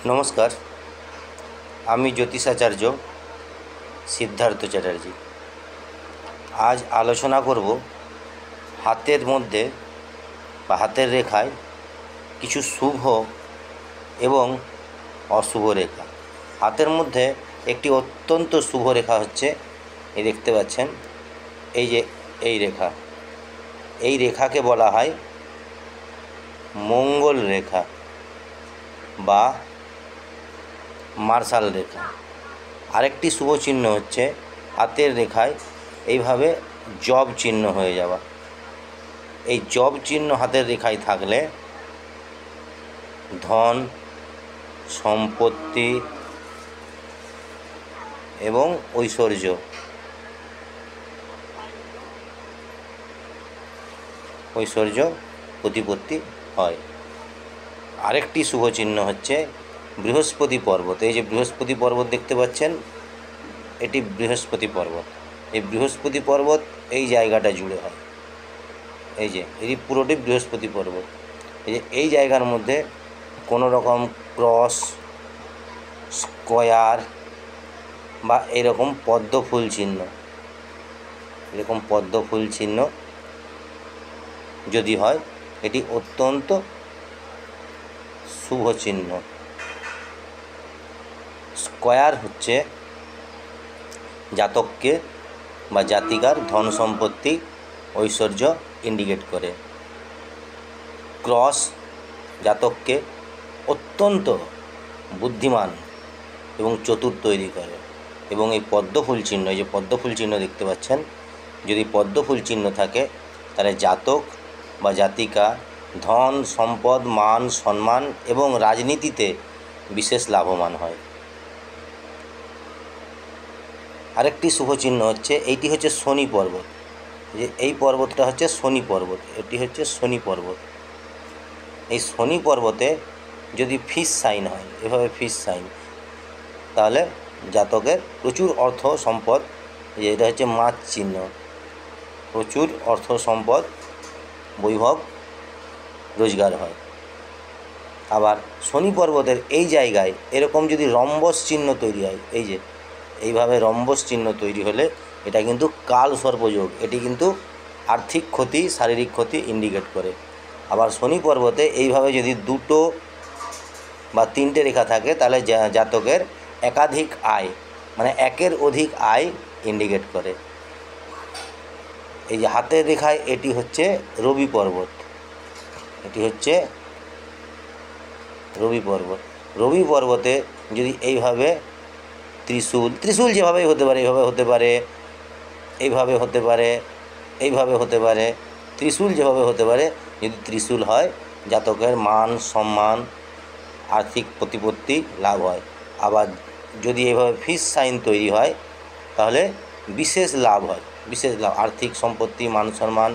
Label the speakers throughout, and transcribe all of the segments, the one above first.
Speaker 1: নমস্কার, আমি জ্যোতিষাচার্য সিদ্ধার্থ চ্যাটার্জি। আজ আলোচনা করব হাতের মধ্যে বা হাতের রেখায় কিছু শুভ এবং অশুভ রেখা। হাতের মধ্যে একটি অত্যন্ত শুভ রেখা হচ্ছে, এই দেখতে পাচ্ছেন, এই যে এই রেখা, এই রেখাকে বলা হয় মঙ্গল রেখা বা মার্শাল রেখা। আরেকটি শুভ চিহ্ন হচ্ছে হাতের রেখায় এইভাবে জব চিহ্ন হয়ে যাওয়া। এই জব চিহ্ন হাতের রেখায় থাকলে ধন, সম্পত্তি এবং ঐশ্বর্য প্রতিপত্তি হয়। আরেকটি শুভ চিহ্ন হচ্ছে বৃহস্পতি পর্বত। এই যে বৃহস্পতি পর্বত দেখতে পাচ্ছেন, এটি বৃহস্পতি পর্বত। এই বৃহস্পতি পর্বত এই জায়গাটা জুড়ে হয়, এই যে এটি পুরোটি বৃহস্পতি পর্বত। এই যে এই জায়গার মধ্যে কোনো রকম ক্রস, স্কয়ার বা এরকম পদ্ম ফুল চিহ্ন যদি হয়, এটি অত্যন্ত শুভ চিহ্ন। স্কয়ার হচ্ছে জাতককে বা জাতিকার ধন সম্পত্তি, ঐশ্বর্য ইন্ডিকেট করে। ক্রস জাতককে অত্যন্ত বুদ্ধিমান এবং চতুর তৈরি করে। এবং এই পদ্মফুল চিহ্ন, এই যে পদ্মফুল চিহ্ন দেখতে পাচ্ছেন, যদি পদ্মফুল চিহ্ন থাকে তাহলে জাতক বা জাতিকা ধন, সম্পদ, মান, সম্মান এবং রাজনীতিতে বিশেষ লাভবান হয়। আরেকটি শুভ চিহ্ন হচ্ছে, এইটি হচ্ছে শনি পর্বত। যে এই পর্বতটা হচ্ছে শনি পর্বত, এটি হচ্ছে শনি পর্বত। এই শনি পর্বতে যদি ফিশ সাইন হয়, এভাবে ফিশ সাইন, তাহলে জাতকের প্রচুর অর্থ সম্পদ, যে এটা হচ্ছে মাছ চিহ্ন, প্রচুর অর্থ সম্পদ, বৈভব, রোজগার হয়। আবার শনি পর্বতের এই জায়গায় এরকম যদি রম্বস চিহ্ন তৈরি হয়, এই যে এইভাবে রম্বস চিহ্ন তৈরি হলে এটা কিন্তু কাল সর্পযোগ, এটি কিন্তু আর্থিক ক্ষতি, শারীরিক ক্ষতি ইন্ডিকেট করে। আবার শনি পর্বতে এইভাবে যদি দুটো বা তিনটে রেখা থাকে তাহলে জাতকের একাধিক আয়, মানে একের অধিক আয় ইন্ডিকেট করে। এই যে হাতের রেখায় এটি হচ্ছে রবি পর্বত, এটি হচ্ছে রবি পর্বত। রবি পর্বতে যদি এইভাবে ত্রিশূল যেভাবেই হতে পারে, এইভাবে হতে পারে, এইভাবে হতে পারে, এইভাবে হতে পারে, ত্রিশূল যেভাবে হতে পারে, যদি ত্রিশূল হয়, জাতকের মান, সম্মান, আর্থিক প্রতিপত্তি লাভ হয়। আবার যদি এইভাবে ফিশ সাইন তৈরি হয় তাহলে বিশেষ লাভ হয়, বিশেষ লাভ, আর্থিক সম্পত্তি, মান সম্মান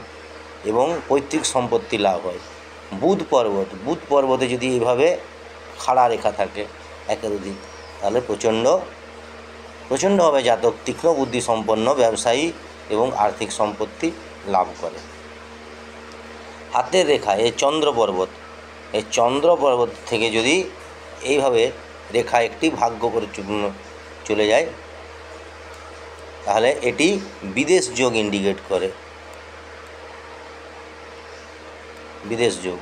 Speaker 1: এবং পৈতৃক সম্পত্তি লাভ হয়। বুধ পর্বতে যদি এইভাবে খাড়া রেখা থাকে একের অধিক, তাহলে প্রচণ্ডভাবে জাতক তীক্ষ্ণ বুদ্ধি সম্পন্ন ব্যবসায়ী এবং আর্থিক সম্পত্তি লাভ করে। হাতের রেখা এই চন্দ্র পর্বত থেকে যদি এইভাবে রেখা একটি ভাগ্য করে চলে যায়, তাহলে এটি বিদেশ যোগ ইন্ডিকেট করে, বিদেশ যোগ।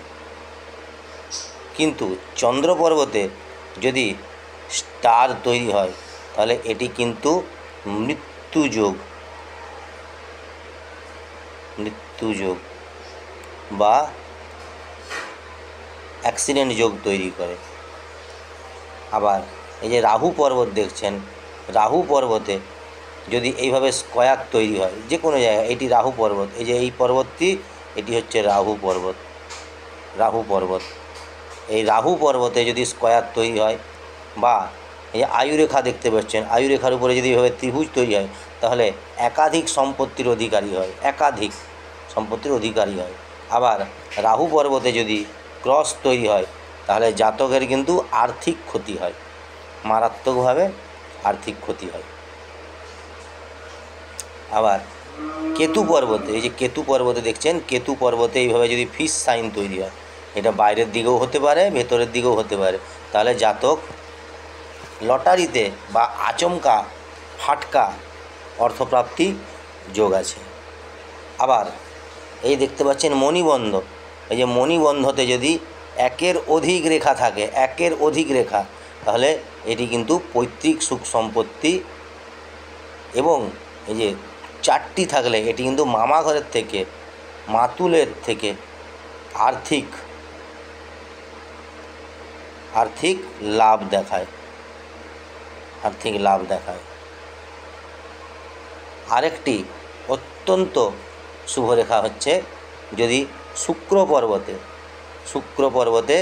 Speaker 1: কিন্তু চন্দ্র পর্বতে যদি স্টার তৈরি হয় তাহলে এটি কিন্তু মৃত্যু যোগ বা অ্যাক্সিডেন্ট যোগ তৈরি করে। আবার এই যে রাহু পর্বত দেখছেন, রাহু পর্বতে যদি এইভাবে স্কয়ার তৈরি হয় যে কোনো জায়গায়, এটি রাহু পর্বত, এই যে এই পর্বতটি, এটি হচ্ছে রাহু পর্বত। এই রাহু পর্বতে যদি স্কয়ার তৈরি হয় বা এই যে আয়ুরেখা দেখতে পাচ্ছেন, আয়ুরেখার উপরে যদি এভাবে ত্রিভুজ তৈরি হয়, তাহলে একাধিক সম্পত্তির অধিকারী হয়। আবার রাহু পর্বতে যদি ক্রস তৈরি হয় তাহলে জাতকের কিন্তু আর্থিক ক্ষতি হয়, মারাত্মকভাবে আর্থিক ক্ষতি হয়। আবার কেতু পর্বতে, এই যে কেতু পর্বতে দেখছেন, কেতু পর্বতে এইভাবে যদি ফিশ সাইন তৈরি হয়, এটা বাইরের দিকেও হতে পারে, ভেতরের দিকেও হতে পারে। তাহলে জাতক লটারিতে বা আচমকা ফাটকা অর্থপ্রাপ্তি যোগ আছে। আবার এই দেখতে পাচ্ছেন মণিবন্ধ, এই যে মণিবন্ধতে যদি একের অধিক রেখা থাকে, একের অধিক রেখা, তাহলে এটি কিন্তু পৈতৃক সুখ সম্পত্তি, এবং এই যে 4টি থাকলে এটি কিন্তু মামা ঘরের থেকে, মাতুলের থেকে আর্থিক লাভ দেখায়, আর্থিক লাভ দেখায়। আরেকটি অত্যন্ত শুভরেখা হচ্ছে যদি শুক্র পর্বতে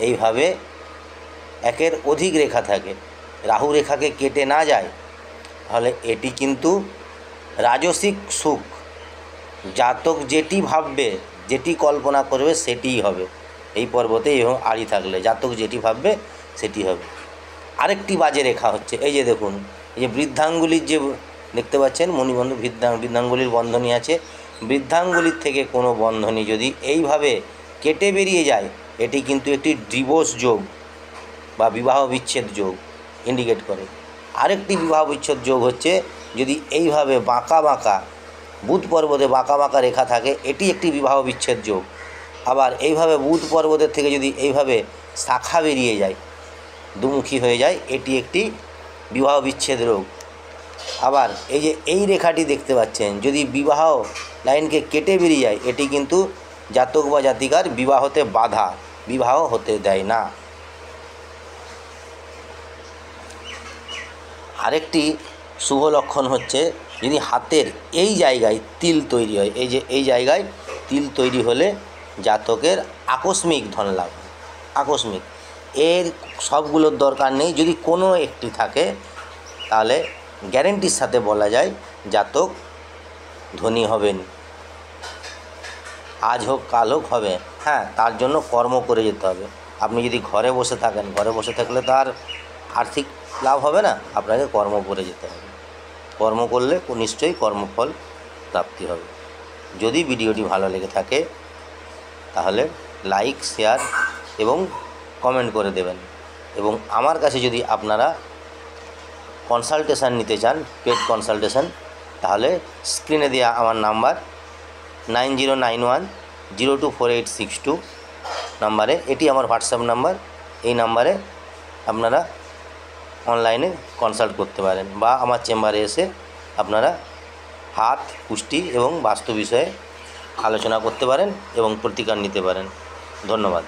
Speaker 1: এইভাবে একের অধিক রেখা থাকে, রাহু রেখাকে কেটে না যায়, তাহলে এটি কিন্তু রাজসিক সুখ, জাতক যেটি ভাববে, যেটি কল্পনা করবে সেটিই হবে। এই পর্বতে এবং আড়ি থাকলে জাতক যেটি ভাববে সেটি হবে। আরেকটি বাজে রেখা হচ্ছে এই যে দেখুন, এই যে বৃদ্ধাঙ্গুলির যে দেখতে পাচ্ছেন মণিবন্ধ, বৃদ্ধাঙ্গুলির বন্ধনী আছে, বৃদ্ধাঙ্গুলির থেকে কোনো বন্ধনী যদি এইভাবে কেটে বেরিয়ে যায়, এটি কিন্তু একটি ডিভোর্স যোগ বা বিবাহ বিচ্ছেদ যোগ ইন্ডিকেট করে। আরেকটি বিবাহ বিচ্ছেদ যোগ হচ্ছে যদি এইভাবে বাঁকা বুধ পর্বতে বাঁকা রেখা থাকে, এটি একটি বিবাহ বিচ্ছেদ যোগ। আবার এইভাবে বুধ পর্বতের থেকে যদি এইভাবে শাখা বেরিয়ে যায়, দুমুখী হয়ে যায়, এটি একটি বিবাহ বিচ্ছেদ রোগ। আবার এই যে এই রেখাটি দেখতে পাচ্ছেন, যদি বিবাহ লাইনকে কেটে বেরিয়ে যায়, এটি কিন্তু জাতক বা জাতিকার বিবাহতে বাধা, বিবাহ হতে দেয় না। আরেকটি শুভ লক্ষণ হচ্ছে যদি হাতের এই জায়গায় তিল তৈরি হয়, এই যে এই জায়গায় তিল তৈরি হলে জাতকের আকস্মিক ধন লাভ, আকস্মিক। এর সবগুলোর দরকার নেই, যদি কোনো একটি থাকে তাহলে গ্যারেন্টির সাথে বলা যায় জাতক ধনী হবেন, আজ হোক কাল হোক হবে। হ্যাঁ, তার জন্য কর্ম করে যেতে হবে। আপনি যদি ঘরে বসে থাকেন, ঘরে বসে থাকলে তার আর্থিক লাভ হবে না, আপনাকে কর্ম করে যেতে হবে। কর্ম করলে নিশ্চয়ই কর্মফল প্রাপ্তি হবে। যদি ভিডিওটি ভালো লেগে থাকে তাহলে লাইক, শেয়ার এবং কমেন্ট করে দেবেন। এবং আমার কাছে যদি আপনারা কনসালটেশান নিতে চান, পেড কনসালটেশান, তাহলে স্ক্রিনে দেওয়া আমার নাম্বার 9091024862 নাম্বারে, এটি আমার হোয়াটসঅ্যাপ নাম্বার, এই নাম্বারে আপনারা অনলাইনে কনসাল্ট করতে পারেন বা আমার চেম্বারে এসে আপনারা হাত, পুষ্টি এবং বাস্তু বিষয়ে আলোচনা করতে পারেন এবং প্রতিকার নিতে পারেন। ধন্যবাদ।